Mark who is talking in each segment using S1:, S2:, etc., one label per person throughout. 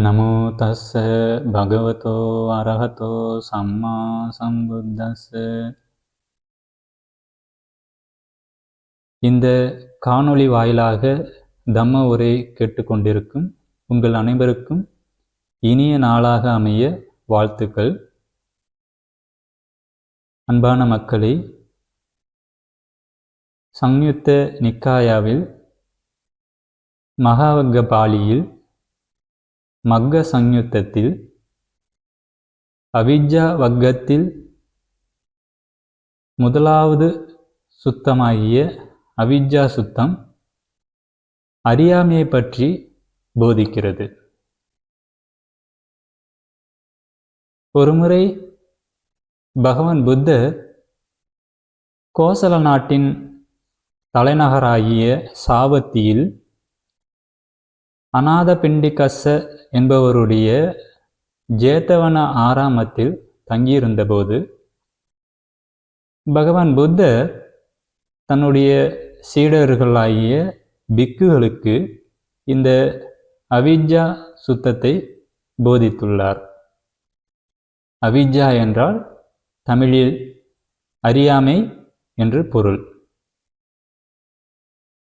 S1: நமோ தஸ்ஸ பகவதோ அரஹதோ சம்மா சம்புத்தஸ்ஸ. இந்த காணொளி வாயிலாக தம்ம உரை கேட்டுக்கொண்டிருக்கும் உங்கள் அனைவருக்கும் இனிய நாளாக அமைய வாழ்த்துக்கள். அன்பான மக்களே, சம்யுத்த நிக்காயாவில் மகாவக்க பாளியில் மக்க சம்யுத்தத்தில் அவிஜ்ஜா வக்கத்தில் முதலாவது சுத்தமாகிய அவிஜ்ஜா சுத்தம் அறியாமையை பற்றி போதிக்கிறது. ஒருமுறை பகவான் புத்தர் கோசல நாட்டின் தலைநகராகிய சாவத்தியில் அநாதபிண்டிகஸ்ஸ என்பவருடைய ஜேதவன ஆராமத்தில் தங்கியிருந்தபோது பகவான் புத்தர் தன்னுடைய சீடர்களாகிய பிக்குகளுக்கு இந்த அவிஜ்ஜா சுத்தத்தை போதித்துள்ளார். அவிஜ்ஜா என்றால் தமிழில் அறியாமை என்று பொருள்.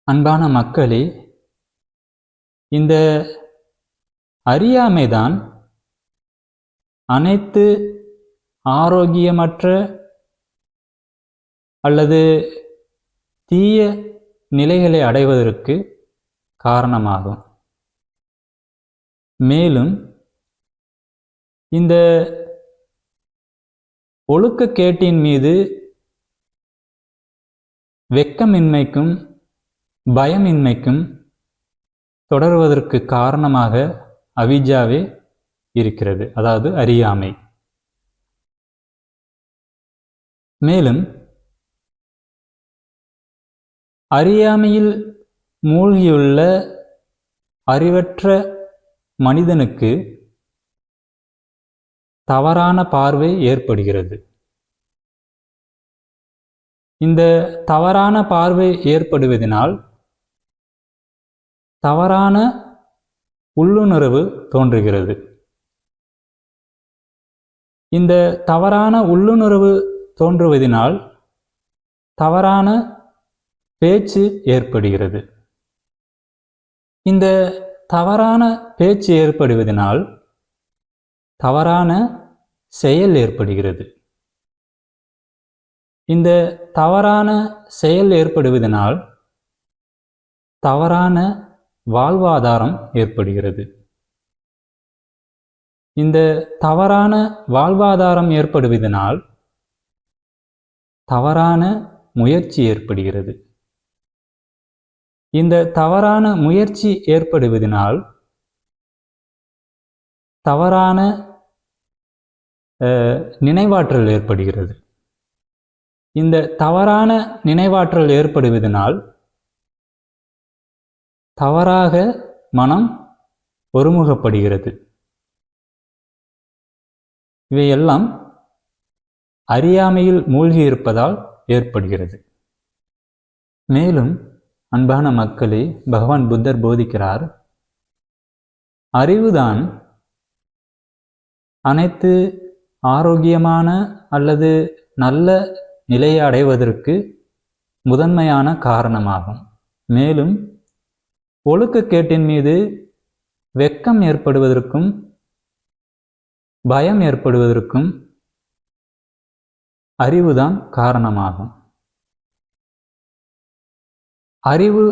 S1: அன்பான மக்களே, இந்த அறியாமைதான் அனைத்து ஆரோக்கியமற்ற அல்லது தீய நிலைகளை அடைவதற்கு காரணமாகும். மேலும் இந்த ஒழுக்கக்கேட்டின் மீது வெட்கமின்மைக்கும் பயமின்மைக்கும் தொடர்வதற்கு காரணமாக அவிஜ்ஜாவே இருக்கிறது, அதாவது அறியாமை. மேலும் அறியாமையில் மூழ்கியுள்ள அறிவற்ற மனிதனுக்கு தவறான பார்வை ஏற்படுகிறது. இந்த தவறான பார்வை ஏற்படுவதனால் தவறான உள்ளுணர்வு தோன்றுகிறது. இந்த தவறான உள்ளுணர்வு தோன்றுவதனால் தவறான பேச்சு ஏற்படுகிறது. இந்த தவறான பேச்சு ஏற்படுவதனால் தவறான செயல் ஏற்படுகிறது. இந்த தவறான செயல் ஏற்படுவதனால் தவறான வாழ்வாதாரம் ஏற்படுகிறது. இந்த தவறான வாழ்வாதாரம் ஏற்படுவதனால் தவறான முயற்சி ஏற்படுகிறது. இந்த தவறான முயற்சி ஏற்படுவதனால் தவறான நினைவாற்றல் ஏற்படுகிறது. இந்த தவறான நினைவாற்றல் ஏற்படுவதனால் தவறாக மனம் ஒருமுகப்படுகிறது. இவையெல்லாம் அறியாமையில் மூழ்கி இருப்பதால் ஏற்படுகிறது. மேலும் அன்பான மக்களே, பகவான் புத்தர் போதிக்கிறார், அறிவுதான் அனைத்து ஆரோக்கியமான அல்லது நல்ல நிலையை அடைவதற்கு முதன்மையான காரணமாகும். மேலும் ஒழுக்கக்கேட்டின் மீது வெட்கம் ஏற்படுவதற்கும் பயம் ஏற்படுவதற்கும் அறிவுதான் காரணமாகும். அறிவு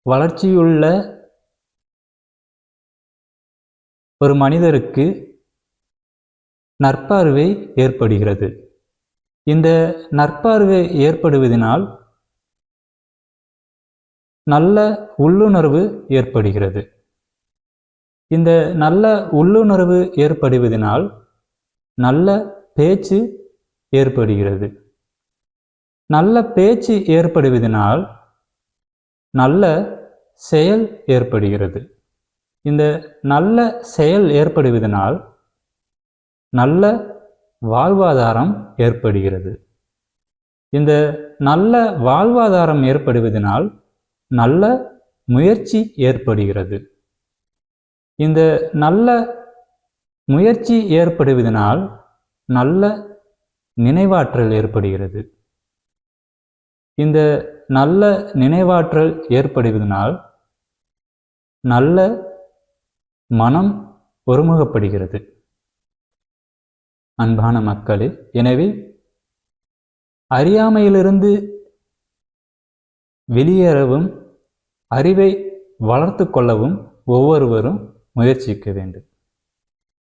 S1: வளர்ச்சியுள்ள ஒரு மனிதருக்கு நற்பார்வை ஏற்படுகிறது. இந்த நற்பார்வை ஏற்படுவதனால் நல்ல உள்ளுணர்வு ஏற்படுகிறது. இந்த நல்ல உள்ளுணர்வு ஏற்படுவதனால் நல்ல பேச்சு ஏற்படுகிறது. நல்ல பேச்சு ஏற்படுவதனால் நல்ல செயல் ஏற்படுகிறது. இந்த நல்ல செயல் ஏற்படுவதனால் நல்ல வாழ்வாதாரம் ஏற்படுகிறது. இந்த நல்ல வாழ்வாதாரம் ஏற்படுவதனால் நல்ல முயற்சி ஏற்படுகிறது. இந்த நல்ல முயற்சி ஏற்படுவதனால் நல்ல நினைவாற்றல் ஏற்படுகிறது. இந்த நல்ல நினைவாற்றல் ஏற்படுவதனால் நல்ல மனம் ஒருமுகப்படுகிறது. அன்பான மக்களே, எனவே அறியாமையிலிருந்து வெளியேறவும் அறிவை வளர்த்து கொள்ளவும் ஒவ்வொருவரும் முயற்சிக்க வேண்டும்.